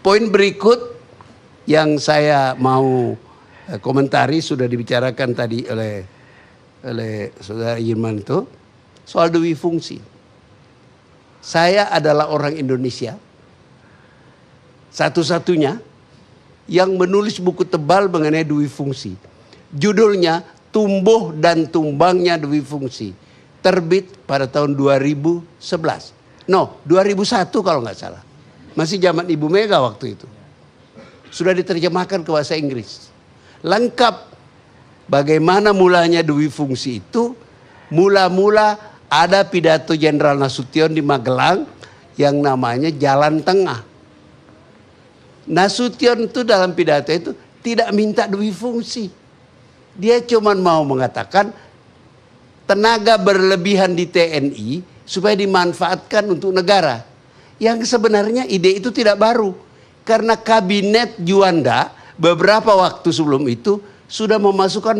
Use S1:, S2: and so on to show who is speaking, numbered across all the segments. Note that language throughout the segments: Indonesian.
S1: poin berikut yang saya mau komentari sudah dibicarakan tadi oleh saudara Irman itu soal dui fungsi. Saya adalah orang Indonesia satu-satunya yang menulis buku tebal mengenai dui fungsi. Judulnya Tumbuh dan Tumbangnya Dui Fungsi. Terbit pada tahun 2011. No, 2001 kalau nggak salah. Masih zaman Ibu Mega waktu itu. Sudah diterjemahkan ke bahasa Inggris. Lengkap bagaimana mulanya dui fungsi itu. Mula-mula ada pidato Jenderal Nasution di Magelang yang namanya Jalan Tengah. Nasution itu dalam pidato itu tidak minta dui fungsi. Dia cuma mau mengatakan tenaga berlebihan di TNI supaya dimanfaatkan untuk negara. Yang sebenarnya ide itu tidak baru. Karena kabinet Juanda beberapa waktu sebelum itu sudah memasukkan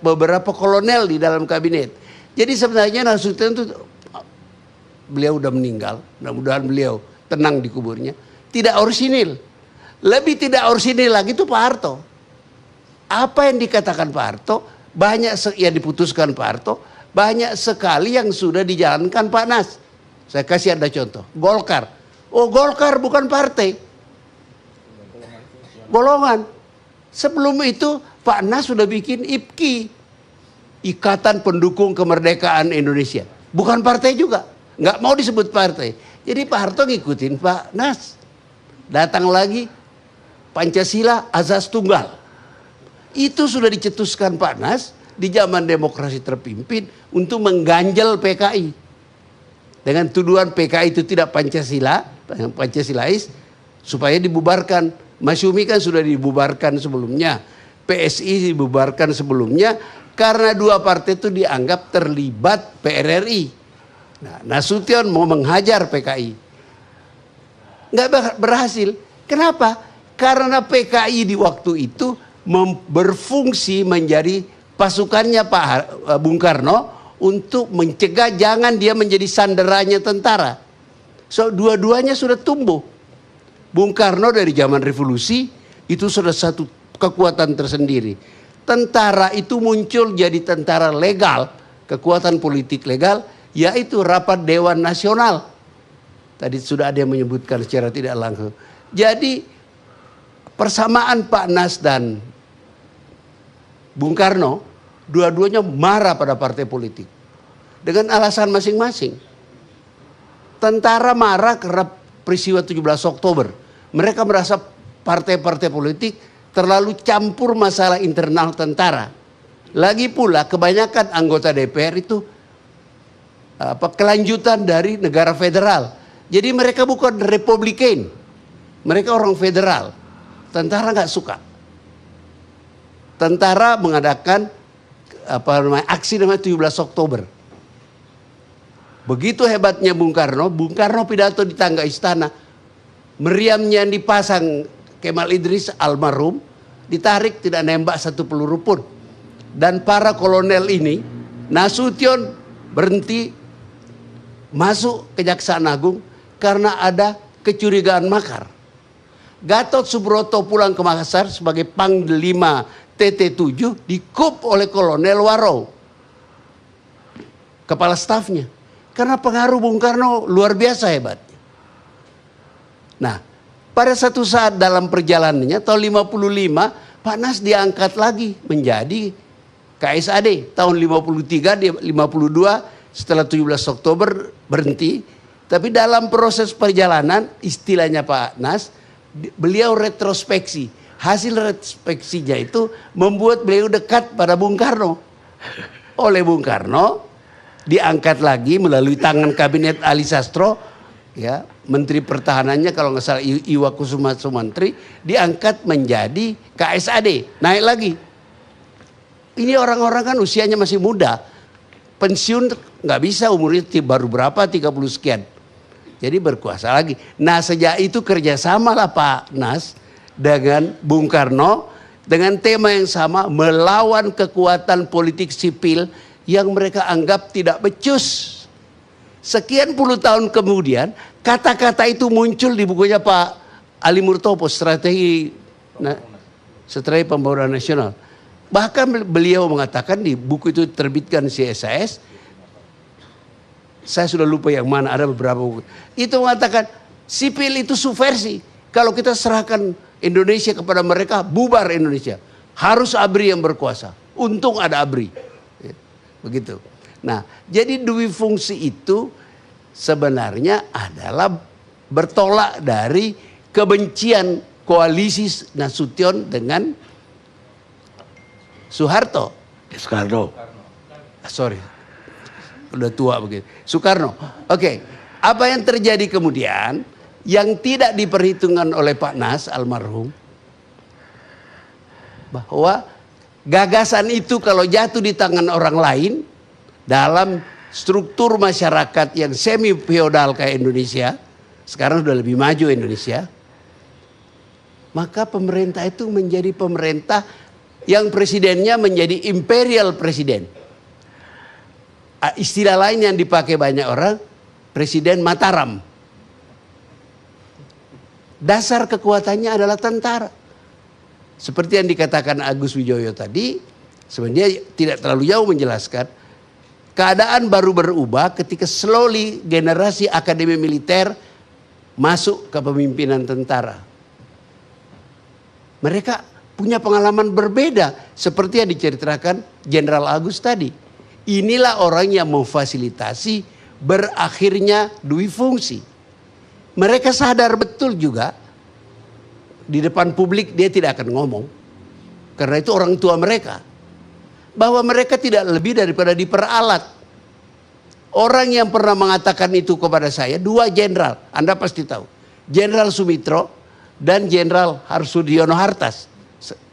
S1: beberapa kolonel di dalam kabinet. Jadi sebenarnya Nasution itu, beliau udah meninggal, mudah-mudahan beliau tenang di kuburnya. Tidak orisinil. Lebih tidak orisinil lagi itu Pak Harto. Apa yang dikatakan Pak Harto, banyak yang diputuskan Pak Harto, banyak sekali yang sudah dijalankan Pak Nas. Saya kasih ada contoh, Golkar. Oh, Golkar bukan partai. Golongan. Sebelum itu Pak Nas sudah bikin IPKI, Ikatan Pendukung Kemerdekaan Indonesia. Bukan partai juga, nggak mau disebut partai. Jadi Pak Harto ngikutin Pak Nas. Datang lagi Pancasila Azas Tunggal. Itu sudah dicetuskan Pak Nas di zaman demokrasi terpimpin untuk mengganjal PKI. Dengan tuduhan PKI itu tidak Pancasila, Pancasilais, supaya dibubarkan. Masyumi kan sudah dibubarkan sebelumnya. PSI dibubarkan sebelumnya. Karena dua partai itu dianggap terlibat PRRI. Nah, Nasution mau menghajar PKI. Nggak berhasil. Kenapa? Karena PKI di waktu itu berfungsi menjadi pasukannya Pak Bung Karno untuk mencegah jangan dia menjadi sanderanya tentara. So, dua-duanya sudah tumbuh. Bung Karno dari zaman revolusi itu sudah satu kekuatan tersendiri. Tentara itu muncul jadi tentara legal, kekuatan politik legal, yaitu rapat Dewan Nasional. Tadi sudah ada yang menyebutkan secara tidak langsung. Jadi persamaan Pak Nas dan Bung Karno, dua-duanya marah pada partai politik. Dengan alasan masing-masing. Tentara marah karena peristiwa 17 Oktober. Mereka merasa partai-partai politik terlalu campur masalah internal tentara. Lagi pula kebanyakan anggota DPR itu kelanjutan dari negara federal. Jadi mereka bukan Republikan. Mereka orang federal. Tentara nggak suka. Tentara mengadakan aksi namanya 17 Oktober. Begitu hebatnya Bung Karno pidato di tangga istana. Meriamnya yang dipasang Kemal Idris almarhum ditarik, tidak nembak satu peluru pun. Dan para kolonel ini, Nasution berhenti masuk Kejaksaan Agung karena ada kecurigaan makar. Gatot Subroto pulang ke Makassar sebagai Panglima TT7 dikup oleh Kolonel Warau, kepala stafnya. Karena pengaruh Bung Karno luar biasa hebat. Nah, pada satu saat dalam perjalanannya tahun 55 Pak Nas diangkat lagi menjadi KSAD. Tahun 53 dia 52 setelah 17 Oktober berhenti. Tapi dalam proses perjalanan istilahnya Pak Nas, beliau retrospeksi. Hasil retrospeksinya itu membuat beliau dekat pada Bung Karno. Oleh Bung Karno diangkat lagi melalui tangan kabinet Ali Sastro. Ya, Menteri Pertahanannya kalau nggak salah Iwa Kusuma Sumantri diangkat menjadi KSAD, naik lagi. Ini orang-orang kan usianya masih muda, pensiun nggak bisa, umurnya baru berapa 30 sekian, jadi berkuasa lagi. Nah sejak itu kerjasama lah Pak Nas dengan Bung Karno dengan tema yang sama, melawan kekuatan politik sipil yang mereka anggap tidak becus. Sekian puluh tahun kemudian kata-kata itu muncul di bukunya Pak Ali Murtopo, strategi pembangunan nasional. Bahkan beliau mengatakan di buku itu terbitkan CSIS, saya sudah lupa yang mana, ada beberapa buku. Itu mengatakan sipil itu subversi. Kalau kita serahkan Indonesia kepada mereka, bubar Indonesia. Harus ABRI yang berkuasa. Untung ada ABRI. Begitu. Nah, jadi dui fungsi itu sebenarnya adalah bertolak dari kebencian koalisi Nasution dengan Soeharto.
S2: Soekarno.
S1: Sorry, udah tua begitu. Soekarno. Oke, apa yang terjadi kemudian yang tidak diperhitungkan oleh Pak Nas almarhum, bahwa gagasan itu kalau jatuh di tangan orang lain dalam struktur masyarakat yang semi feodal kayak Indonesia, sekarang sudah lebih maju Indonesia, maka pemerintah itu menjadi pemerintah yang presidennya menjadi imperial presiden. Istilah lain yang dipakai banyak orang, Presiden Mataram. Dasar kekuatannya adalah tentara. Seperti yang dikatakan Agus Wijoyo tadi, sebenarnya tidak terlalu jauh menjelaskan. Keadaan baru berubah ketika slowly generasi akademi militer masuk ke pemimpinan tentara. Mereka punya pengalaman berbeda seperti yang diceritakan Jenderal Agus tadi. Inilah orang yang memfasilitasi berakhirnya dui fungsi. Mereka sadar betul juga di depan publik dia tidak akan ngomong. Karena itu orang tua mereka. Bahwa mereka tidak lebih daripada diperalat. Orang yang pernah mengatakan itu kepada saya, dua jenderal, Anda pasti tahu. Jenderal Sumitro dan Jenderal Harsudiono Hartas.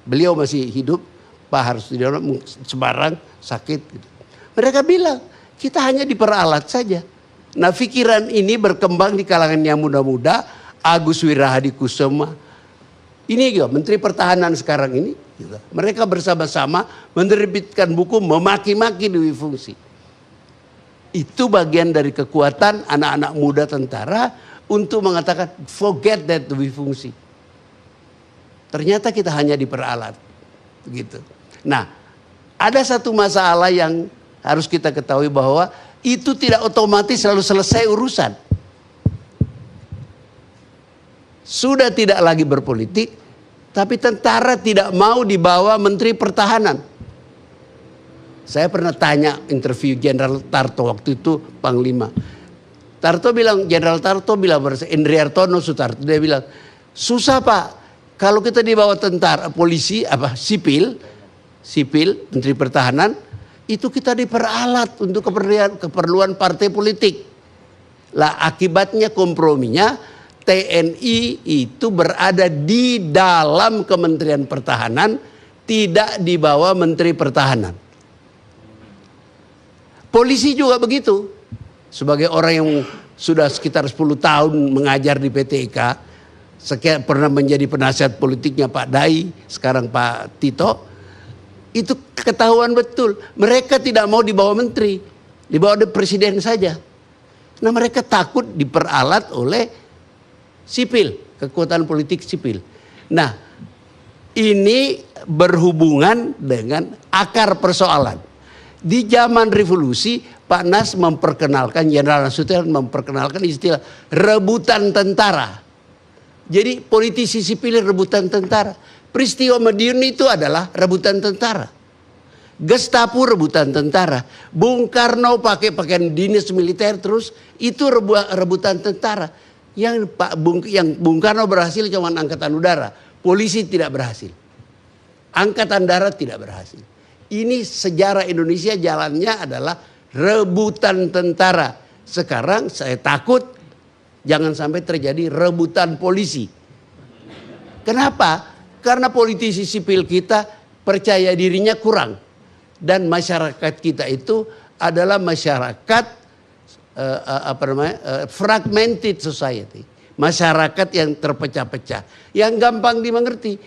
S1: Beliau masih hidup, Pak Harsudiono Semarang sakit. Gitu. Mereka bilang, kita hanya diperalat saja. Nah, pikiran ini berkembang di kalangan yang muda-muda, Agus Wirahadi Kusuma. Ini juga Menteri Pertahanan sekarang ini juga. Mereka bersama-sama menerbitkan buku memaki-maki dui fungsi. Itu bagian dari kekuatan anak-anak muda tentara untuk mengatakan forget that dui fungsi. Ternyata kita hanya diperalat. Begitu. Nah, ada satu masalah yang harus kita ketahui bahwa itu tidak otomatis selalu selesai urusan. Sudah tidak lagi berpolitik, tapi tentara tidak mau dibawa Menteri Pertahanan. Saya pernah tanya interview Jenderal Tarto waktu itu Panglima. Jenderal Tarto bilang, Indriartono Sutarto, dia bilang, susah Pak, kalau kita dibawa tentara, polisi, sipil, Menteri Pertahanan, itu kita diperalat untuk keperluan partai politik. Lah akibatnya komprominya TNI itu berada di dalam Kementerian Pertahanan, tidak di bawah Menteri Pertahanan. Polisi juga begitu. Sebagai orang yang sudah sekitar 10 tahun mengajar di PTIK, pernah menjadi penasihat politiknya Pak Dai, sekarang Pak Tito, itu ketahuan betul. Mereka tidak mau dibawa menteri, dibawa presiden saja. Nah, mereka takut diperalat oleh sipil, kekuatan politik sipil. Nah, ini berhubungan dengan akar persoalan. Di zaman revolusi, Pak Nas memperkenalkan, Jenderal Nasution memperkenalkan istilah rebutan tentara. Jadi politisi sipil rebutan tentara. Peristiwa Madiun itu adalah rebutan tentara. Gestapo rebutan tentara. Bung Karno pakai pakaian dinas militer terus, itu rebutan tentara. Yang Bung Karno berhasil cuma angkatan udara, polisi tidak berhasil. Angkatan darat tidak berhasil. Ini sejarah Indonesia, jalannya adalah rebutan tentara. Sekarang saya takut jangan sampai terjadi rebutan polisi. Kenapa? Karena politisi sipil kita percaya dirinya kurang. Dan masyarakat kita itu adalah masyarakat fragmented society. Masyarakat yang terpecah-pecah. Yang gampang dimengerti.